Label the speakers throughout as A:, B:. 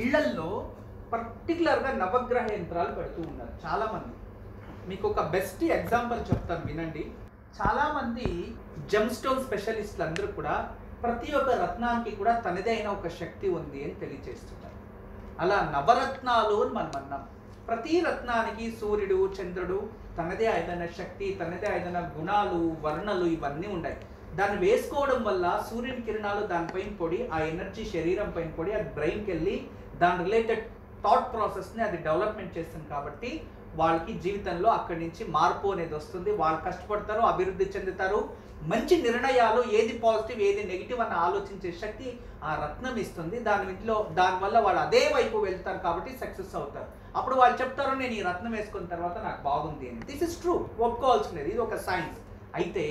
A: ఇళ్లల్లో పర్టికులర్గా నవగ్రహ యంత్రాలు పెడుతూ ఉన్నారు చాలామంది. మీకు ఒక బెస్ట్ ఎగ్జాంపుల్ చెప్తాను వినండి. చాలామంది జెమ్ స్టోన్ స్పెషలిస్టులు అందరూ కూడా ప్రతి ఒక్క రత్నానికి కూడా తనదే అయిన ఒక శక్తి ఉంది అని తెలియజేస్తున్నారు. అలా నవరత్నాలు అని మనం అన్నాం. ప్రతి రత్నానికి సూర్యుడు చంద్రుడు తనదే అయిన శక్తి, తనదే అయిన గుణాలు, వర్ణలు ఇవన్నీ ఉన్నాయి. దాన్ని వేసుకోవడం వల్ల సూర్యుని కిరణాలు దానిపైన పడి ఆ ఎనర్జీ శరీరం పైన పడి అది బ్రెయిన్కి వెళ్ళి దాని రిలేటెడ్ థాట్ ప్రాసెస్ని అది డెవలప్మెంట్ చేస్తుంది. కాబట్టి వాళ్ళకి జీవితంలో అక్కడి నుంచి మార్పు అనేది వస్తుంది. వాళ్ళు కష్టపడతారు, అభివృద్ధి చెందుతారు, మంచి నిర్ణయాలు, ఏది పాజిటివ్ ఏది నెగిటివ్ అని ఆలోచించే శక్తి ఆ రత్నం ఇస్తుంది. దానివల్ల వాళ్ళు అదే వైపు వెళ్తారు కాబట్టి సక్సెస్ అవుతారు. అప్పుడు వాళ్ళు చెప్తారు, నేను ఈ రత్నం వేసుకున్న తర్వాత నాకు బాగుంది అని. దిస్ ఇస్ ట్రూ, ఒప్పుకోవాల్సినది, ఇది ఒక సైన్స్. అయితే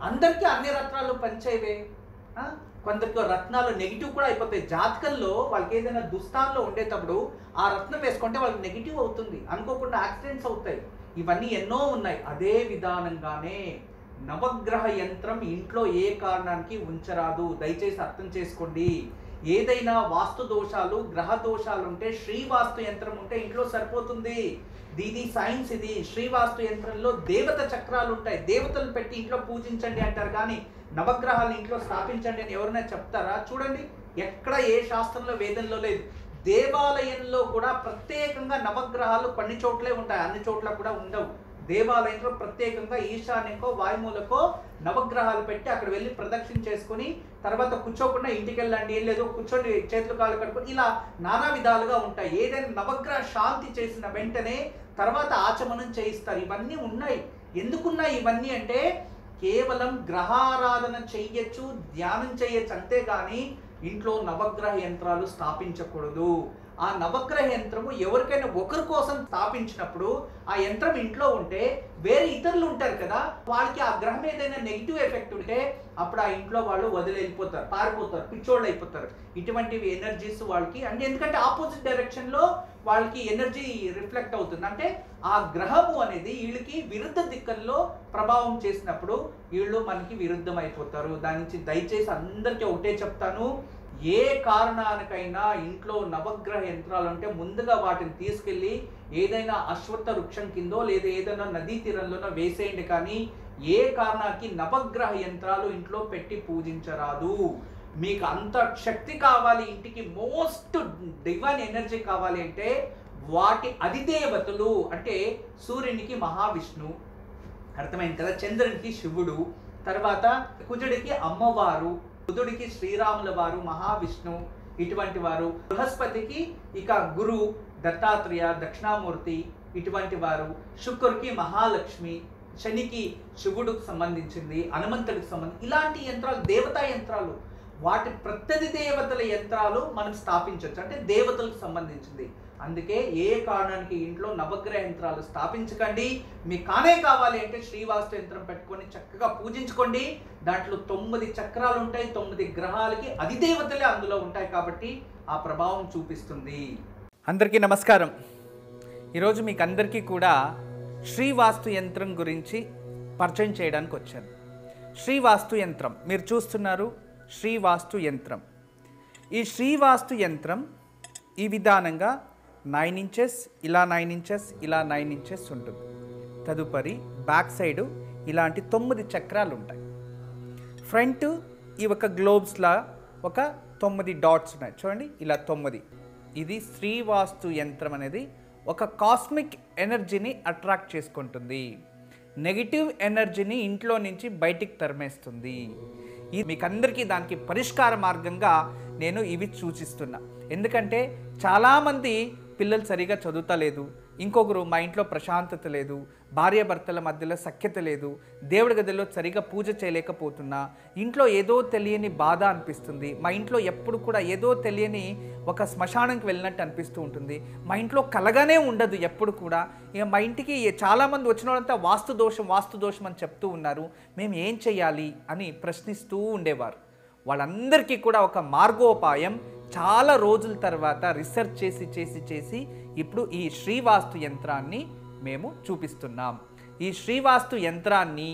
A: అందరికీ అన్ని రత్నాలు పనిచేయవే. కొందరికి రత్నాలు నెగిటివ్ కూడా అయిపోతాయి. జాతకంలో వాళ్ళకి ఏదైనా దుస్థానంలో ఉండేటప్పుడు ఆ రత్నం వేసుకుంటే వాళ్ళకి నెగిటివ్ అవుతుంది, అనుకోకుండా యాక్సిడెంట్స్ అవుతాయి. ఇవన్నీ ఎన్నో ఉన్నాయి. అదే విధానంగానే నవగ్రహ యంత్రం ఇంట్లో ఏ కారణానికి ఉంచరాదు. దయచేసి అర్థం చేసుకోండి. ఏదైనా వాస్తు దోషాలు, గ్రహ దోషాలు ఉంటే శ్రీవాస్తు యంత్రం ఉంటే ఇంట్లో సరిపోతుంది. దీని సైన్స్ ఇది. శ్రీవాస్తు యంత్రంలో దేవత చక్రాలు ఉంటాయి. దేవతలు పెట్టి ఇంట్లో పూజించండి అంటారు, కానీ నవగ్రహాలు ఇంట్లో స్థాపించండి అని ఎవరైనా చెప్తారా? చూడండి, ఎక్కడ ఏ శాస్త్రంలో వేదంలో లేదు. దేవాలయంలో కూడా ప్రత్యేకంగా నవగ్రహాలు కొన్ని చోట్లే ఉంటాయి, అన్ని చోట్ల కూడా ఉండవు. దేవాలయంలో ప్రత్యేకంగా ఈశాన్యకో వాయుమూలకో నవగ్రహాలు పెట్టి అక్కడ వెళ్ళి ప్రదక్షిణ చేసుకుని తర్వాత కూర్చోకుండా ఇంటికి వెళ్ళండి, ఏం లేదు కూర్చొని చేతులు కాళ్ళు కట్టుకొని, ఇలా నానా విధాలుగా ఉంటాయి. ఏదైనా నవగ్రహ శాంతి చేసిన వెంటనే తర్వాత ఆచమనం చేయిస్తారు. ఇవన్నీ ఉన్నాయి. ఎందుకున్నాయి ఇవన్నీ అంటే కేవలం గ్రహారాధన చెయ్యొచ్చు, ధ్యానం చేయొచ్చు, అంతేగాని ఇంట్లో నవగ్రహ యంత్రాలు స్థాపించకూడదు. ఆ నవగ్రహ యంత్రము ఎవరికైనా ఒకరి కోసం స్థాపించినప్పుడు ఆ యంత్రం ఇంట్లో ఉంటే వేరే ఇతరులు ఉంటారు కదా, వాళ్ళకి ఆ గ్రహం ఏదైనా నెగిటివ్ ఎఫెక్ట్ ఉంటే అప్పుడు ఆ ఇంట్లో వాళ్ళు వదిలిపోతారు, పారిపోతారు, పిచ్చోళ్ళు అయిపోతారు. ఇటువంటివి ఎనర్జీస్ వాళ్ళకి అంటే ఎందుకంటే ఆపోజిట్ డైరెక్షన్లో వాళ్ళకి ఎనర్జీ రిఫ్లెక్ట్ అవుతుంది. అంటే ఆ గ్రహము అనేది వీళ్ళకి విరుద్ధ దిక్కుల్లో ప్రభావం చేసినప్పుడు వీళ్ళు మనకి విరుద్ధం అయిపోతారు. దాని నుంచి దయచేసి అందరికీ ఒకటే చెప్తాను, ఏ కారణానికైనా ఇంట్లో నవగ్రహ యంత్రాలు అంటే ముందుగా వాటిని తీసుకెళ్ళి ఏదైనా అశ్వత్థ వృక్షం కిందో లేదా ఏదైనా నదీ తీరంలోనో వేసేయండి. కానీ ఏ కారణానికి నవగ్రహ యంత్రాలు ఇంట్లో పెట్టి పూజించరాదు. మీకు అంత శక్తి కావాలి, ఇంటికి మోస్ట్ డివైన్ ఎనర్జీ కావాలి అంటే వాటి అధిదేవతలు అంటే సూర్యునికి మహావిష్ణు, అర్థమైంది కదా, చంద్రునికి శివుడు, తర్వాత కుజుడికి అమ్మవారు, బుధుడికి శ్రీరాముల వారు మహావిష్ణు ఇటువంటి వారు, బృహస్పతికి ఇక గురు దత్తాత్రేయ దక్షిణామూర్తి ఇటువంటి వారు, శుక్రుడికి మహాలక్ష్మి, శనికి శివుడికి సంబంధించింది, హనుమంతుడికి సంబంధించి ఇలాంటి యంత్రాలు దేవతా యంత్రాలు, వాటి ప్రత్యధి దేవతల యంత్రాలు మనం స్థాపించవచ్చు, అంటే దేవతలకు సంబంధించింది. అందుకే ఏ కారణానికి ఇంట్లో నవగ్రహ యంత్రాలు స్థాపించకండి. మీకు కావాలి అంటే శ్రీవాస్తు యంత్రం పెట్టుకొని చక్కగా పూజించుకోండి. దాంట్లో 9 చక్రాలు ఉంటాయి, 9 గ్రహాలకి అధిదేవతలే అందులో ఉంటాయి కాబట్టి ఆ ప్రభావం చూపిస్తుంది. అందరికీ నమస్కారం. ఈరోజు మీకు అందరికీ కూడా శ్రీవాస్తు యంత్రం గురించి పరిచయం చేయడానికి వచ్చాను. శ్రీవాస్తు యంత్రం మీరు చూస్తున్నారు. శ్రీవాస్తు యంత్రం, ఈ శ్రీవాస్తు యంత్రం ఈ విధానంగా 9 ఇంచెస్, ఇలా 9 ఇంచెస్, ఇలా 9 ఇంచెస్ ఉంటుంది. తదుపరి బ్యాక్ సైడు ఇలాంటి 9 చక్రాలు ఉంటాయి. ఫ్రంట్ ఈ ఒక గ్లోబ్స్లా ఒక 9 డాట్స్ ఉన్నాయి చూడండి, ఇలా 9. ఇది శ్రీవాస్తు యంత్రం అనేది ఒక కాస్మిక్ ఎనర్జీని అట్రాక్ట్ చేసుకుంటుంది. నెగిటివ్ ఎనర్జీని ఇంట్లో నుంచి బయటికి తరిమేస్తుంది. ఇది మీకు అందరికీ దానికి పరిష్కార మార్గంగా నేను ఇవి సూచిస్తున్నా. ఎందుకంటే చాలామంది పిల్లలు సరిగా చదువుతలేదు, ఇంకొకరు మా ఇంట్లో ప్రశాంతత లేదు, భార్యాభర్తల మధ్యలో సఖ్యత లేదు, దేవుడి గదిలో సరిగా పూజ చేయలేకపోతున్నా, ఇంట్లో ఏదో తెలియని బాధ అనిపిస్తుంది, మా ఇంట్లో ఎప్పుడు కూడా ఏదో తెలియని ఒక శ్మశానంకి వెళ్ళినట్టు అనిపిస్తూ ఉంటుంది, మా ఇంట్లో కలగానే ఉండదు ఎప్పుడు కూడా, ఇక మా ఇంటికి చాలామంది వచ్చిన వాళ్ళంతా వాస్తు దోషం అని చెప్తూ ఉన్నారు, మేము ఏం చేయాలి అని ప్రశ్నిస్తూ ఉండేవారు. వాళ్ళందరికీ కూడా ఒక మార్గోపాయం చాలా రోజుల తర్వాత రీసెర్చ్ చేసి ఇప్పుడు ఈ శ్రీవాస్తు యంత్రాన్ని మేము చూపిస్తున్నాం. ఈ శ్రీవాస్తు యంత్రాన్ని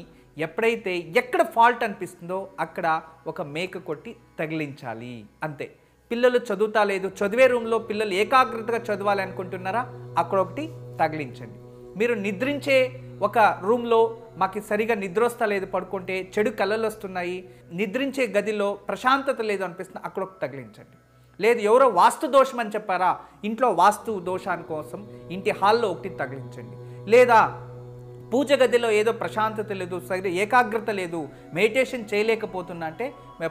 A: ఎప్పుడైతే ఎక్కడ ఫాల్ట్ అనిపిస్తుందో అక్కడ ఒక మేక కొట్టి తగిలించాలి, అంతే. పిల్లలు చదువుతా లేదు, చదివే రూమ్లో పిల్లలు ఏకాగ్రతగా చదవాలి అనుకుంటున్నారా, అక్కడ ఒకటి తగిలించండి. మీరు నిద్రించే ఒక రూమ్లో మాకు సరిగా నిద్ర వస్తా లేదు, పడుకుంటే చెడు కళలు వస్తున్నాయి, నిద్రించే గదిలో ప్రశాంతత లేదు అనిపిస్తుంది, అక్కడ ఒకటి తగిలించండి. లేదు ఎవరో వాస్తు దోషం అని చెప్పారా, ఇంట్లో వాస్తు దోషాని కోసం ఇంటి హాల్లో ఒకటి తగిలించండి. లేదా పూజ గదిలో ఏదో ప్రశాంతత లేదు, సరిగ్గా ఏకాగ్రత లేదు, మెడిటేషన్ చేయలేకపోతున్నా అంటే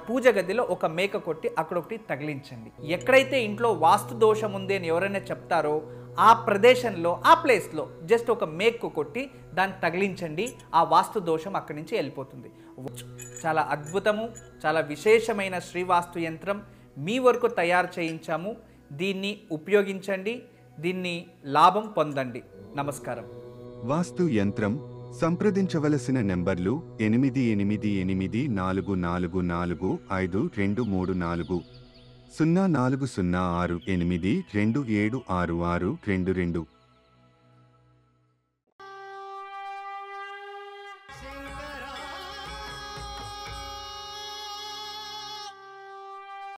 A: పూజ గదిలో ఒక మేక కొట్టి అక్కడ ఒకటి తగిలించండి. ఎక్కడైతే ఇంట్లో వాస్తు దోషం ఉంది అని ఎవరైనా చెప్తారో ఆ ప్రదేశంలో, ఆ ప్లేస్లో జస్ట్ ఒక మేకు కొట్టి దాన్ని తగిలించండి. ఆ వాస్తు దోషం అక్కడి నుంచి వెళ్ళిపోతుంది. చాలా అద్భుతము, చాలా విశేషమైన శ్రీవాస్తు యంత్రం మీ వరకు తయారు చేయించాము. దీన్ని ఉపయోగించండి, దీన్ని లాభం పొందండి. నమస్కారం.
B: వాస్తు యంత్రం సంప్రదించవలసిన నెంబర్లు 8844452344 040682766622.